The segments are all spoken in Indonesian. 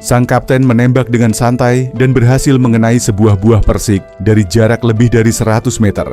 Sang kapten menembak dengan santai dan berhasil mengenai sebuah buah persik dari jarak lebih dari 100 meter.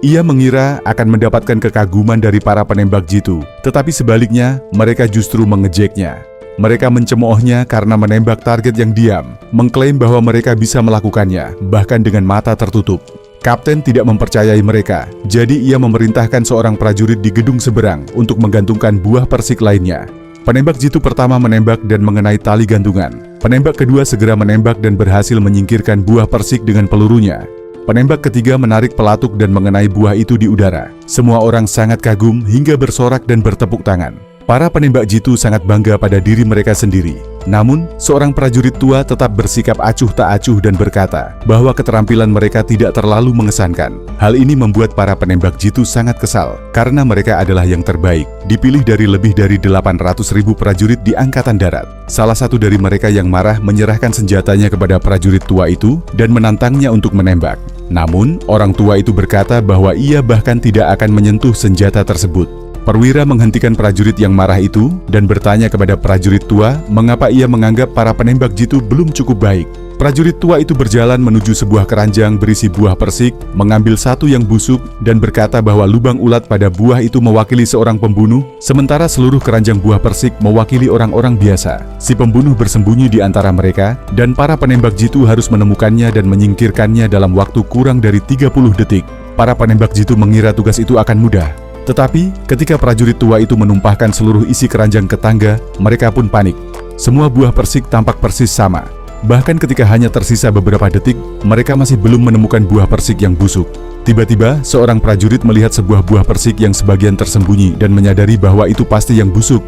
Ia mengira akan mendapatkan kekaguman dari para penembak jitu, tetapi sebaliknya mereka justru mengejeknya. Mereka mencemoohnya karena menembak target yang diam, mengklaim bahwa mereka bisa melakukannya, bahkan dengan mata tertutup. Kapten tidak mempercayai mereka, jadi ia memerintahkan seorang prajurit di gedung seberang untuk menggantungkan buah persik lainnya. Penembak jitu pertama menembak dan mengenai tali gantungan. Penembak kedua segera menembak dan berhasil menyingkirkan buah persik dengan pelurunya. Penembak ketiga menarik pelatuk dan mengenai buah itu di udara. Semua orang sangat kagum hingga bersorak dan bertepuk tangan. Para penembak jitu sangat bangga pada diri mereka sendiri. Namun, seorang prajurit tua tetap bersikap acuh tak acuh dan berkata bahwa keterampilan mereka tidak terlalu mengesankan. Hal ini membuat para penembak jitu sangat kesal, karena mereka adalah yang terbaik, dipilih dari lebih dari 800.000 prajurit di Angkatan Darat. Salah satu dari mereka yang marah menyerahkan senjatanya kepada prajurit tua itu dan menantangnya untuk menembak. Namun, orang tua itu berkata bahwa ia bahkan tidak akan menyentuh senjata tersebut. Perwira menghentikan prajurit yang marah itu dan bertanya kepada prajurit tua mengapa ia menganggap para penembak jitu belum cukup baik. Prajurit tua itu berjalan menuju sebuah keranjang berisi buah persik, mengambil satu yang busuk dan berkata bahwa lubang ulat pada buah itu mewakili seorang pembunuh, sementara seluruh keranjang buah persik mewakili orang-orang biasa. Si pembunuh bersembunyi di antara mereka dan para penembak jitu harus menemukannya dan menyingkirkannya dalam waktu kurang dari 30 detik. Para penembak jitu mengira tugas itu akan mudah. Tetapi, ketika prajurit tua itu menumpahkan seluruh isi keranjang ke tangga, mereka pun panik. Semua buah persik tampak persis sama. Bahkan ketika hanya tersisa beberapa detik, mereka masih belum menemukan buah persik yang busuk. Tiba-tiba, seorang prajurit melihat sebuah buah persik yang sebagian tersembunyi dan menyadari bahwa itu pasti yang busuk.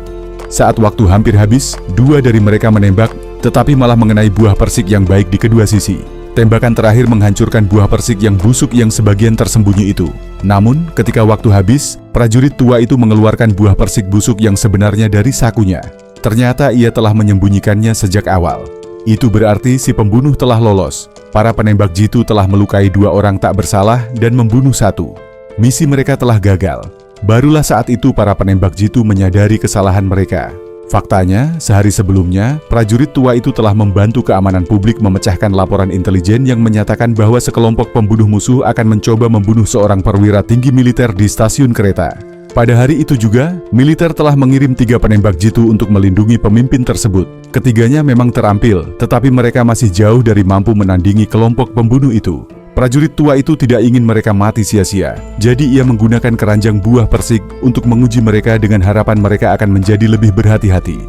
Saat waktu hampir habis, dua dari mereka menembak, tetapi malah mengenai buah persik yang baik di kedua sisi. Tembakan terakhir menghancurkan buah persik yang busuk yang sebagian tersembunyi itu. Namun, ketika waktu habis, prajurit tua itu mengeluarkan buah persik busuk yang sebenarnya dari sakunya. Ternyata ia telah menyembunyikannya sejak awal. Itu berarti si pembunuh telah lolos. Para penembak jitu telah melukai dua orang tak bersalah dan membunuh satu. Misi mereka telah gagal. Barulah saat itu para penembak jitu menyadari kesalahan mereka. Faktanya, sehari sebelumnya, prajurit tua itu telah membantu keamanan publik memecahkan laporan intelijen yang menyatakan bahwa sekelompok pembunuh musuh akan mencoba membunuh seorang perwira tinggi militer di stasiun kereta. Pada hari itu juga, militer telah mengirim 3 penembak jitu untuk melindungi pemimpin tersebut. Ketiganya memang terampil, tetapi mereka masih jauh dari mampu menandingi kelompok pembunuh itu. Prajurit tua itu tidak ingin mereka mati sia-sia, jadi ia menggunakan keranjang buah persik untuk menguji mereka dengan harapan mereka akan menjadi lebih berhati-hati.